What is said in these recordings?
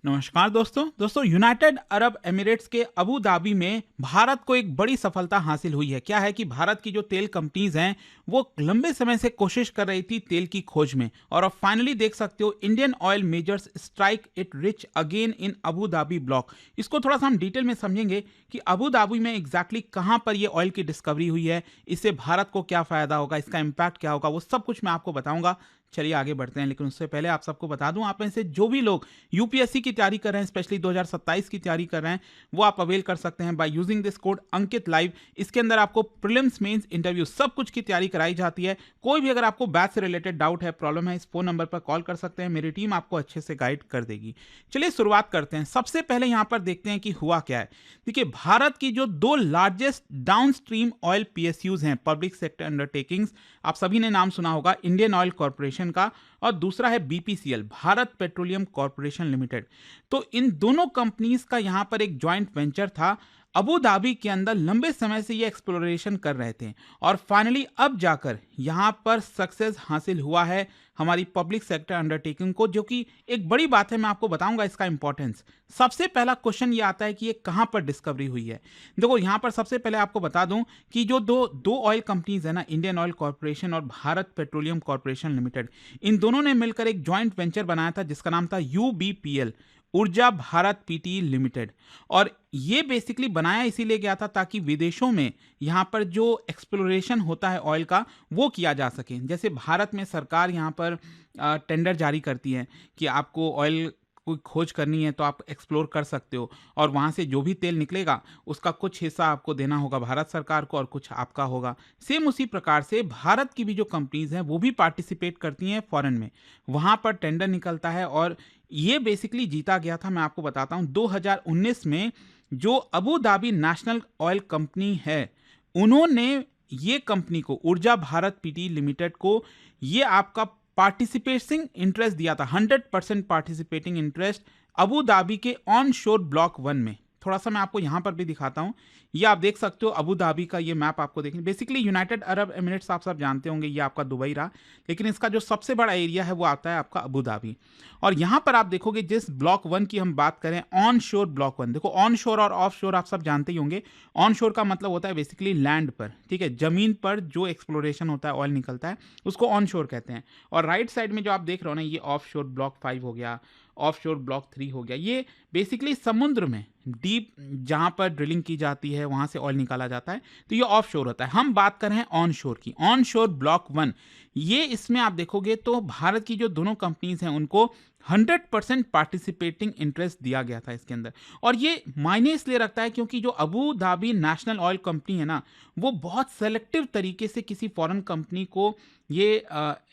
नमस्कार दोस्तों United Arab Emirates के अबू धाबी में भारत को एक बड़ी सफलता हासिल हुई है। क्या है कि भारत की जो तेल कंपनीज हैं वो लंबे समय से कोशिश कर रही थी तेल की खोज में, और अब फाइनली देख सकते हो Indian oil measures strike it rich again in Abu Dhabi block. इसको थोड़ा सा हम डिटेल में समझेंगे कि अबू धाबी में एग्जैक्टली कहाँ पर ये ऑयल की डिस्कवरी हुई है, इससे भारत को क्या फायदा होगा, इसका इम्पैक्ट क्या होगा, वो सब कुछ मैं आपको बताऊंगा। चलिए आगे बढ़ते हैं, लेकिन उससे पहले आप सबको बता दूं, आप में से जो भी लोग यूपीएससी की तैयारी कर रहे हैं, स्पेशली 2027 की तैयारी कर रहे हैं, वो आप अवेल कर सकते हैं by using this code Ankit live. इसके अंदर आपको प्रीलिम्स मेंस इंटरव्यू सब कुछ की तैयारी कराई जाती है। कोई भी अगर आपको बैच से रिलेटेड डाउट है, प्रॉब्लम है, इस फोन नंबर पर कॉल कर सकते हैं, मेरी टीम आपको अच्छे से गाइड कर देगी। चलिए शुरुआत करते हैं। सबसे पहले यहां पर देखते हैं कि हुआ क्या है। देखिए, भारत की जो दो largest down stream oil PSUs हैं, पब्लिक सेक्टर अंडरटेकिंग्स, आप सभी ने नाम सुना होगा, इंडियन ऑयल कॉर्पोरेशन का, और दूसरा है BPCL, Bharat petroleum corporation limited. तो इन दोनों कंपनीज का यहां पर एक जॉइंट वेंचर था। अबू धाबी के अंदर लंबे समय से ये एक्सप्लोरेशन कर रहे थे, और फाइनली अब जाकर यहां पर सक्सेस हासिल हुआ है हमारी पब्लिक सेक्टर अंडरटेकिंग को, जो कि एक बड़ी बात है। मैं आपको बताऊंगा इसका इंपॉर्टेंस। सबसे पहला क्वेश्चन ये आता है कि ये कहां पर डिस्कवरी हुई है। देखो, यहां पर सबसे पहले आपको बता दूं कि जो दो ऑयल कंपनीज है ना, इंडियन ऑयल कॉर्पोरेशन और भारत पेट्रोलियम कॉर्पोरेशन लिमिटेड, इन दोनों ने मिलकर एक जॉइंट वेंचर बनाया था जिसका नाम था यूबीपीएल, ऊर्जा भारत पीटी लिमिटेड। और ये बेसिकली बनाया इसीलिए गया था ताकि विदेशों में यहाँ पर जो एक्सप्लोरेशन होता है ऑयल का, वो किया जा सके। जैसे भारत में सरकार यहाँ पर टेंडर जारी करती है कि आपको ऑयल कोई खोज करनी है तो आप एक्सप्लोर कर सकते हो, और वहाँ से जो भी तेल निकलेगा उसका कुछ हिस्सा आपको देना होगा भारत सरकार को और कुछ आपका होगा। सेम उसी प्रकार से भारत की भी जो कंपनीज हैं वो भी पार्टिसिपेट करती हैं फॉरेन में, वहाँ पर टेंडर निकलता है, और ये बेसिकली जीता गया था। मैं आपको बताता हूँ, 2019 में जो Abu Dhabi national oil company है, उन्होंने ये कंपनी को, ऊर्जा भारत पीटी लिमिटेड को, ये आपका पार्टिसिपेटिंग इंटरेस्ट दिया था, 100% पार्टिसिपेटिंग इंटरेस्ट अबू धाबी के ऑन शोर ब्लॉक 1 में। थोड़ा सा मैं आपको यहां पर भी दिखाता हूं, ये आप देख सकते हो अबू धाबी का ये मैप आपको देखने। बेसिकली यूनाइटेड अरब एमिरेट्स आप सब जानते होंगे, ये आपका दुबई रहा, लेकिन इसका जो सबसे बड़ा एरिया है वो आता है आपका अबू धाबी। और यहां पर आप देखोगे, जिस ब्लॉक 1 की हम बात करें, ऑन शोर ब्लॉक 1, देखो ऑन शोर और ऑफ शोर आप सब जानते ही होंगे। ऑन शोर का मतलब होता है बेसिकली लैंड पर, ठीक है, जमीन पर जो एक्सप्लोरेशन होता है, ऑयल निकलता है, उसको ऑन शोर कहते हैं। और राइट साइड में जो आप देख रहे हो ना, ये ऑफ शोर ब्लॉक 5 हो गया, ऑफ शोर ब्लॉक 3 हो गया। ये बेसिकली समुद्र में डीप जहां पर ड्रिलिंग की जाती है वहां से ऑयल निकाला जाता है, तो ये ऑफ शोर होता है। हम बात कर रहे हैं ऑन शोर की, ऑन शोर ब्लॉक 1। ये इसमें आप देखोगे तो भारत की जो दोनों कंपनीज हैं उनको 100% पार्टिसिपेटिंग इंटरेस्ट दिया गया था इसके अंदर। और ये मायने इसलिए रखता है क्योंकि जो Abu Dhabi national oil company है ना, वो बहुत सेलेक्टिव तरीके से किसी फॉरेन कंपनी को ये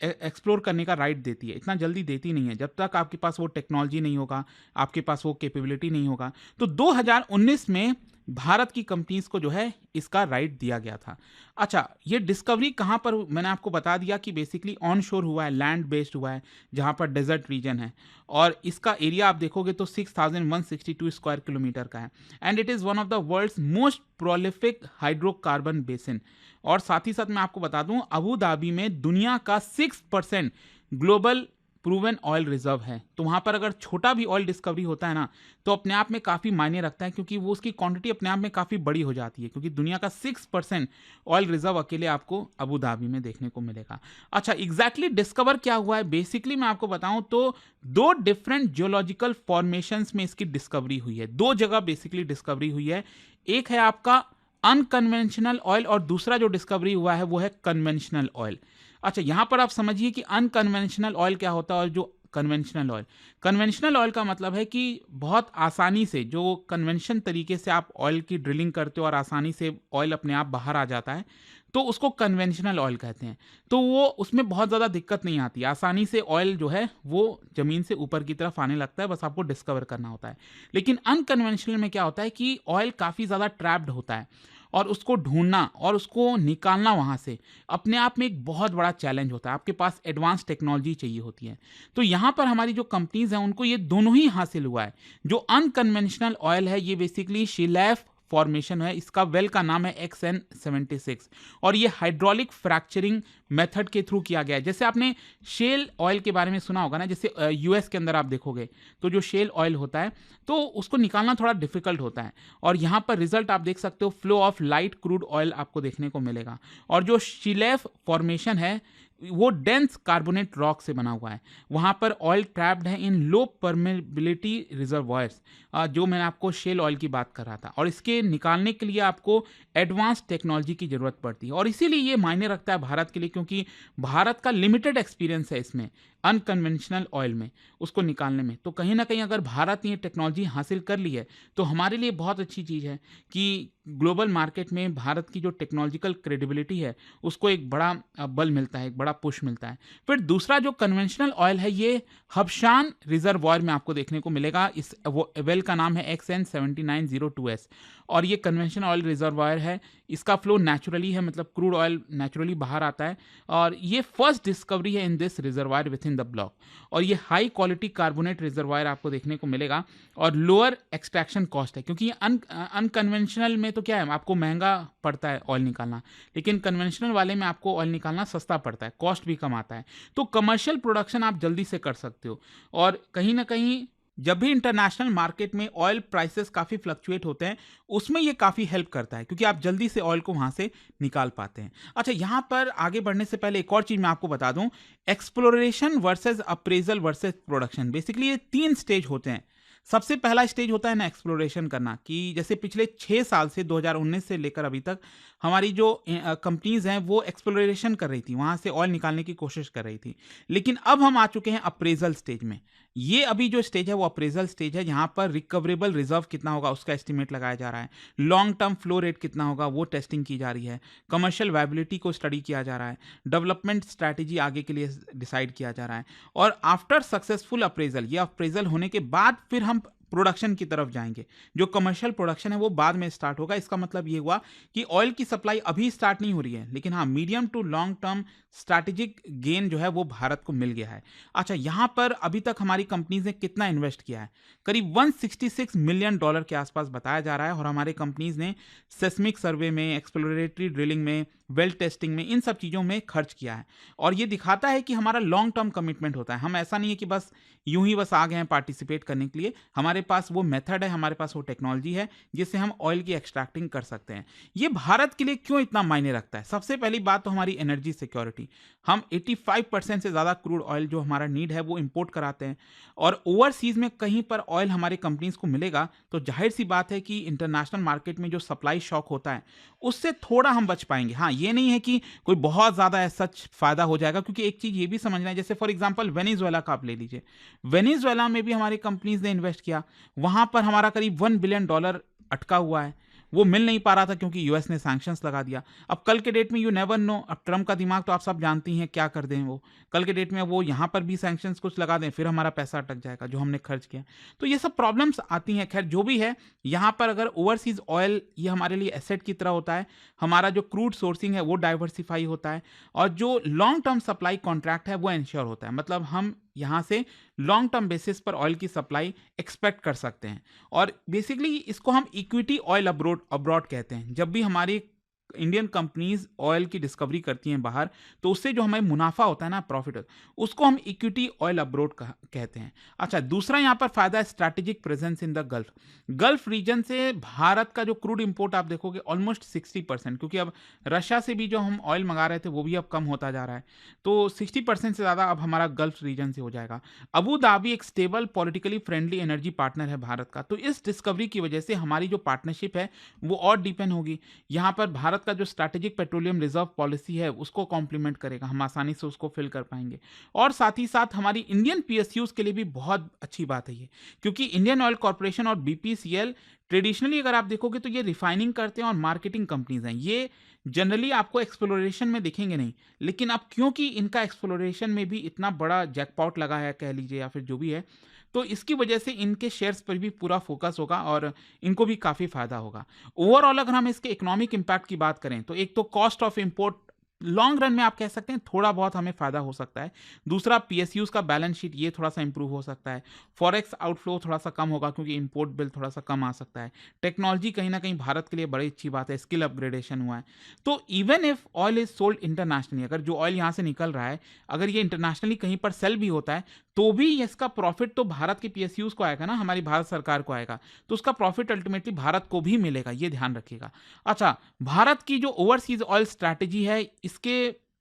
एक्सप्लोर करने का राइट देती है। इतना जल्दी देती नहीं है, जब तक आपके पास वो टेक्नोलॉजी नहीं होगा, आपके पास वो कैपेबिलिटी नहीं होगा। तो 2019 में भारत की कंपनीज को जो है इसका राइट दिया गया था। अच्छा, ये डिस्कवरी कहाँ पर, मैंने आपको बता दिया कि बेसिकली ऑन शोर हुआ है, लैंड बेस्ड हुआ है, जहाँ पर डेजर्ट रीजन है, और इसका एरिया आप देखोगे तो 6162 स्क्वायर किलोमीटर का है, and it is one of the world's most prolific hydrocarbon basin. और साथ ही साथ मैं आपको बता दूं, अबू धाबी में दुनिया का 6% ग्लोबल प्रूवन ऑयल रिजर्व है। तो वहाँ पर अगर छोटा भी ऑयल डिस्कवरी होता है ना, तो अपने आप में काफ़ी मायने रखता है, क्योंकि वो उसकी क्वांटिटी अपने आप में काफ़ी बड़ी हो जाती है, क्योंकि दुनिया का 6% ऑयल रिजर्व अकेले आपको अबू धाबी में देखने को मिलेगा। अच्छा, एग्जैक्टली डिस्कवर क्या हुआ है, बेसिकली मैं आपको बताऊं तो 2 डिफरेंट जियोलॉजिकल फॉर्मेशंस में इसकी डिस्कवरी हुई है। 2 जगह बेसिकली डिस्कवरी हुई है। एक है आपका अनकन्वेंशनल ऑयल, और दूसरा जो डिस्कवरी हुआ है वो है कन्वेंशनल ऑयल। अच्छा, यहां पर आप समझिए कि अनकन्वेंशनल ऑयल क्या होता है और जो कन्वेंशनल ऑयल का मतलब है कि बहुत आसानी से, जो कन्वेंशन तरीके से आप ऑयल की ड्रिलिंग करते हो और आसानी से ऑयल अपने आप बाहर आ जाता है, तो उसको कन्वेंशनल ऑयल कहते हैं। तो वो, उसमें बहुत ज़्यादा दिक्कत नहीं आती, आसानी से ऑयल जो है वो ज़मीन से ऊपर की तरफ आने लगता है, बस आपको डिस्कवर करना होता है। लेकिन अनकन्वेंशनल में क्या होता है कि ऑयल काफ़ी ज़्यादा ट्रैप्ड होता है, और उसको ढूंढना और उसको निकालना वहाँ से अपने आप में एक बहुत बड़ा चैलेंज होता है। आपके पास एडवांस टेक्नोलॉजी चाहिए होती है। तो यहाँ पर हमारी जो कंपनीज हैं उनको ये दोनों ही हासिल हुआ है। जो अनकन्वेंशनल ऑयल है, ये बेसिकली शिलैफ फॉर्मेशन है, इसका वेल का नाम है XN76 और ये हाइड्रोलिक फ्रैक्चरिंग मेथड के थ्रू किया गया है। जैसे आपने शेल ऑयल के बारे में सुना होगा ना, जैसे यूएस के अंदर आप देखोगे तो जो शेल ऑयल होता है तो उसको निकालना थोड़ा डिफिकल्ट होता है और यहाँ पर रिजल्ट आप देख सकते हो, flow of light crude oil आपको देखने को मिलेगा। और जो शिलेफ फॉर्मेशन है वो डेंस कार्बोनेट रॉक से बना हुआ है, वहाँ पर ऑयल ट्रैप्ड है इन लो परमेबिलिटी रिजर्वायर्स, जो मैंने आपको शेल ऑयल की बात कर रहा था। और इसके निकालने के लिए आपको एडवांस टेक्नोलॉजी की ज़रूरत पड़ती है और इसीलिए ये मायने रखता है भारत के लिए, क्योंकि भारत का लिमिटेड एक्सपीरियंस है इसमें अनकन्वेंशनल ऑयल में उसको निकालने में। तो कहीं ना कहीं अगर भारत ने ये टेक्नोलॉजी हासिल कर ली है तो हमारे लिए बहुत अच्छी चीज़ है कि ग्लोबल मार्केट में भारत की जो टेक्नोलॉजिकल क्रेडिबिलिटी है उसको एक बड़ा बल मिलता है, एक बड़ा पुश मिलता है। फिर दूसरा जो कन्वेंशनल ऑयल है ये हबशान रिजर्वायर में आपको देखने को मिलेगा। इस वेल का नाम है XN7902S और ये कन्वेंशनल ऑयल रिजर्वायर है। इसका फ्लो नेचुरली है, मतलब क्रूड ऑयल नेचुरली बाहर आता है और ये फर्स्ट डिस्कवरी है in this reservoir with in the block. और ये हाई क्वालिटी कार्बोनेट रिजर्वायर आपको देखने को मिलेगा और लोअर एक्सट्रैक्शन कॉस्ट है, क्योंकि अनकन्वेंशनल में तो क्या है, आपको महंगा पड़ता है ऑयल निकालना, लेकिन कन्वेंशनल वाले में आपको ऑयल निकालना सस्ता पड़ता है, कॉस्ट भी कम आता है। तो कमर्शियल प्रोडक्शन आप जल्दी से कर सकते हो। और कहीं ना कहीं जब भी इंटरनेशनल मार्केट में ऑयल प्राइसेस काफ़ी फ्लक्चुएट होते हैं उसमें ये काफ़ी हेल्प करता है, क्योंकि आप जल्दी से ऑयल को वहाँ से निकाल पाते हैं। अच्छा, यहाँ पर आगे बढ़ने से पहले एक और चीज़ मैं आपको बता दूँ, exploration versus appraisal versus production. Basically ये 3 स्टेज होते हैं। सबसे पहला स्टेज होता है ना एक्सप्लोरेशन करना, कि जैसे पिछले 6 साल से 2019 से लेकर अभी तक हमारी जो कंपनीज हैं वो एक्सप्लोरेशन कर रही थी, वहाँ से ऑयल निकालने की कोशिश कर रही थी। लेकिन अब हम आ चुके हैं अप्रेजल स्टेज में। ये अभी जो स्टेज है वो अप्रेजल स्टेज है, जहाँ पर रिकवरेबल रिजर्व कितना होगा उसका एस्टिमेट लगाया जा रहा है, लॉन्ग टर्म फ्लो रेट कितना होगा वो टेस्टिंग की जा रही है, कमर्शियल वायबिलिटी को स्टडी किया जा रहा है, डेवलपमेंट स्ट्रैटेजी आगे के लिए डिसाइड किया जा रहा है। और आफ्टर सक्सेसफुल अप्रेजल, ये अप्रेजल होने के बाद फिर हम प्रोडक्शन की तरफ जाएंगे। जो कमर्शियल प्रोडक्शन है वो बाद में स्टार्ट होगा। इसका मतलब ये हुआ कि ऑयल की सप्लाई अभी स्टार्ट नहीं हो रही है, लेकिन हाँ medium to long term strategic gain जो है वो भारत को मिल गया है। अच्छा, यहाँ पर अभी तक हमारी कंपनीज ने कितना इन्वेस्ट किया है, करीब $166 मिलियन के आसपास बताया जा रहा है। और हमारे कंपनीज ने सेस्मिक सर्वे में, एक्सप्लोरेटरी ड्रिलिंग में, वेल टेस्टिंग में, इन सब चीज़ों में खर्च किया है। और ये दिखाता है कि हमारा लॉन्ग टर्म कमिटमेंट होता है। हम ऐसा नहीं है कि बस यूं ही बस आ गए हैं पार्टिसिपेट करने के लिए, हमारे पास वो मेथड है, हमारे पास वो टेक्नोलॉजी है जिससे हम ऑयल की एक्सट्रैक्टिंग कर सकते हैं। ये भारत के लिए क्यों इतना मायने रखता है? सबसे पहली बात तो हमारी एनर्जी सिक्योरिटी। हम 85% से ज़्यादा क्रूड ऑयल जो हमारा नीड है वो इंपोर्ट कराते हैं और ओवरसीज में कहीं पर ऑयल हमारे कंपनीज को मिलेगा तो जाहिर सी बात है कि इंटरनेशनल मार्केट में जो सप्लाई शॉक होता है उससे थोड़ा हम बच पाएंगे। हाँ, ये नहीं है कि कोई बहुत ज़्यादा सच फायदा हो जाएगा, क्योंकि एक चीज़ ये भी समझना है, जैसे फॉर एग्जांपल वेनेजुएला का आप ले लीजिए। वेनेजुएला में भी हमारी कंपनीज ने इन्वेस्ट किया, वहाँ पर हमारा करीब $1 बिलियन अटका हुआ है, वो मिल नहीं पा रहा था क्योंकि यूएस ने सैंक्शंस लगा दिया। अब कल के डेट में यू नेवर नो, अब ट्रम्प का दिमाग तो आप सब जानती हैं क्या कर दें वो। कल के डेट में वो यहाँ पर भी सैंक्शंस कुछ लगा दें, फिर हमारा पैसा अटक जाएगा जो हमने खर्च किया। तो ये सब प्रॉब्लम्स आती हैं। खैर जो भी है, यहाँ पर अगर ओवरसीज ऑयल ये हमारे लिए एसेट की तरह होता है, हमारा जो क्रूड सोर्सिंग है वो डाइवर्सिफाई होता है और जो लॉन्ग टर्म सप्लाई कॉन्ट्रैक्ट है वो इंश्योर होता है। मतलब हम यहाँ से लॉन्ग टर्म बेसिस पर ऑयल की सप्लाई एक्सपेक्ट कर सकते हैं। और बेसिकली इसको हम इक्विटी ऑयल अब्रॉड कहते हैं। जब भी हमारी इंडियन कंपनीज ऑयल की डिस्कवरी करती हैं बाहर, तो उससे जो हमें मुनाफा होता है ना, प्रॉफिट, उसको हम इक्विटी ऑयल अब्रॉड कहते हैं। अच्छा, दूसरा यहाँ पर फायदा है strategic presence in the Gulf region से भारत का जो क्रूड इंपोर्ट आप देखोगे ऑलमोस्ट 60%, क्योंकि अब रशिया से भी जो हम ऑयल मंगा रहे थे वो भी अब कम होता जा रहा है, तो 60% से ज़्यादा अब हमारा गल्फ रीजन से हो जाएगा। अबू धाबी एक stable politically friendly energy partner है भारत का, तो इस डिस्कवरी की वजह से हमारी जो पार्टनरशिप है वो और डीपेन होगी। यहाँ पर भारत का जो स्ट्रैटेजिक पेट्रोलियम रिजर्व पॉलिसी है उसको कॉम्प्लीमेंट करेगा, हम आसानी से उसको फिल कर पाएंगे। और साथ ही साथ हमारी इंडियन पीएसयूज के लिए भी बहुत अच्छी बात है ये, क्योंकि इंडियन ऑयल कॉर्पोरेशन और बीपीसीएल ट्रेडिशनली अगर आप देखोगे तो ये रिफाइनिंग करते हैं और मार्केटिंग कंपनीज हैं। ये जनरली आपको एक्सप्लोरेशन में दिखेंगे नहीं, लेकिन अब क्योंकि इनका एक्सप्लोरेशन में भी इतना बड़ा जैकपॉट लगा है कह लीजिए या फिर जो भी है, तो इसकी वजह से इनके शेयर्स पर भी पूरा फोकस होगा और इनको भी काफ़ी फायदा होगा। ओवरऑल अगर हम इसके इकोनॉमिक इम्पैक्ट की बात करें तो एक तो cost of import long run में आप कह सकते हैं थोड़ा बहुत हमें फायदा हो सकता है। दूसरा, पीएसयूज का बैलेंस शीट ये थोड़ा सा इंप्रूव हो सकता है। फॉरेक्स आउटफ्लो थोड़ा सा कम होगा क्योंकि इंपोर्ट बिल थोड़ा सा कम आ सकता है। टेक्नोलॉजी कहीं ना कहीं भारत के लिए बड़ी अच्छी बात है, स्किल अपग्रेडेशन हुआ है। तो even if oil is sold internationally, अगर जो ऑयल यहाँ से निकल रहा है अगर ये इंटरनेशनली कहीं पर सेल भी होता है तो भी इसका प्रॉफिट तो भारत के पीएसयूज को आएगा ना, हमारी भारत सरकार को आएगा, तो उसका प्रॉफिट अल्टीमेटली भारत को भी मिलेगा, ये ध्यान रखिएगा। अच्छा, भारत की जो ओवरसीज ऑयल स्ट्रैटेजी है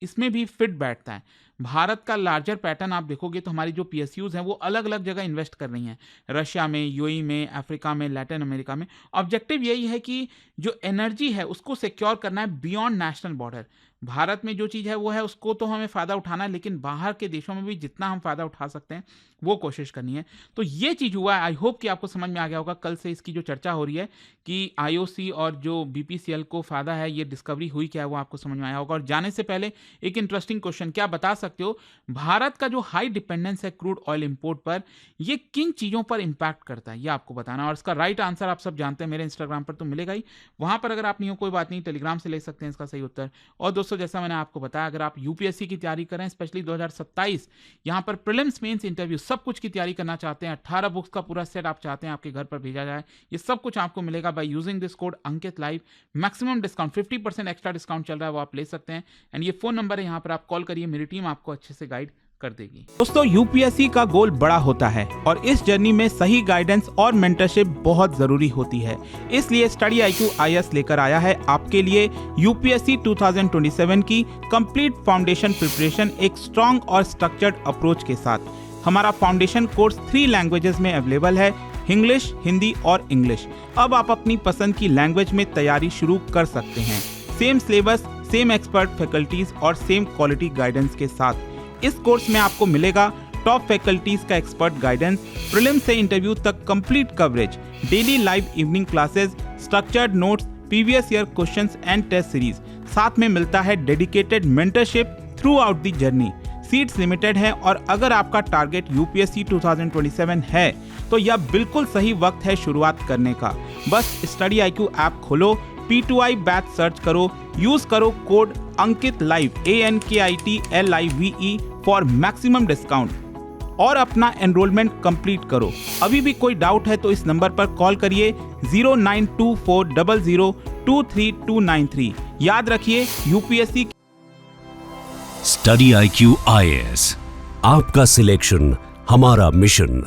इसमें भी फिट बैठता है। भारत का लार्जर पैटर्न आप देखोगे तो हमारी जो पीएसयूज हैं वो अलग अलग जगह इन्वेस्ट कर रही हैं, रशिया में, यूएई में, अफ्रीका में, लैटिन अमेरिका में। ऑब्जेक्टिव यही है कि जो एनर्जी है उसको सिक्योर करना है बियॉन्ड नेशनल बॉर्डर। भारत में जो चीज़ है वो है, उसको तो हमें फ़ायदा उठाना है, लेकिन बाहर के देशों में भी जितना हम फ़ायदा उठा सकते हैं वो कोशिश करनी है। तो ये चीज़ हुआ है। आई होप कि आपको समझ में आ गया होगा। कल से इसकी जो चर्चा हो रही है कि आईओसी और जो बीपीसीएल को फ़ायदा है, ये डिस्कवरी हुई क्या है वो आपको समझ में आया होगा। और जाने से पहले एक इंटरेस्टिंग क्वेश्चन, क्या बता सकते हो भारत का जो हाई डिपेंडेंस है क्रूड ऑयल इंपोर्ट पर, ये किन चीज़ों पर इंपैक्ट करता है, ये आपको बताना। और इसका राइट आंसर आप सब जानते हैं, मेरे इंस्टाग्राम पर तो मिलेगा ही, वहाँ पर अगर आप नहीं हो कोई बात नहीं, टेलीग्राम से ले सकते हैं इसका सही उत्तर। और दोस्तों, जैसा मैंने आपको बताया, अगर आप यूपीएससी की तैयारी करें, स्पेशली 2027, यहाँ पर प्रीलिम्स मेंस इंटरव्यू सब कुछ की तैयारी करना चाहते हैं, 18 बुक्स का पूरा सेट आप चाहते हैं आपके घर पर भेजा जाए, ये सब कुछ आपको मिलेगा by using this code Ankit live. Maximum discount 50% extra discount चल रहा है, वो आप ले सकते हैं। एंड ये फोन नंबर है, यहाँ पर आप कॉल करिए, मेरी टीम आपको अच्छे से गाइड कर देगी। दोस्तों, यूपीएससी का गोल बड़ा होता है और इस जर्नी में सही गाइडेंस और मेंटरशिप बहुत जरूरी होती है। इसलिए स्टडी IQ IAS लेकर आया है आपके लिए यूपीएससी 2027 की कंप्लीट फाउंडेशन प्रिपरेशन, एक स्ट्रॉन्ग और स्ट्रक्चर्ड अप्रोच के साथ। हमारा फाउंडेशन कोर्स 3 लैंग्वेजेस में अवेलेबल है, इंग्लिश, हिंदी और इंग्लिश। अब आप अपनी पसंद की लैंग्वेज में तैयारी शुरू कर सकते हैं, same syllabus, same expert faculties और सेम क्वालिटी गाइडेंस के साथ। इस कोर्स में आपको मिलेगा टॉप फैकल्टीज का एक्सपर्ट गाइडेंस, प्रीलिम्स से इंटरव्यू तक complete coverage, daily live evening classes, structured notes, previous year questions and test series. साथ में मिलता है dedicated mentorship throughout the journey. Seats limited है और अगर आपका टारगेट यूपीएससी 2027 है तो यह बिल्कुल सही वक्त है शुरुआत करने का। बस स्टडी IQ ऐप खोलो, P2I बैच सर्च करो, यूज करो code Ankit live ANKITLIVE for maximum discount और अपना एनरोलमेंट कंप्लीट करो। अभी भी कोई डाउट है तो इस नंबर पर कॉल करिए 092400232393। याद रखिए, यूपीएससी स्टडी IQ IAS, आपका सिलेक्शन हमारा मिशन।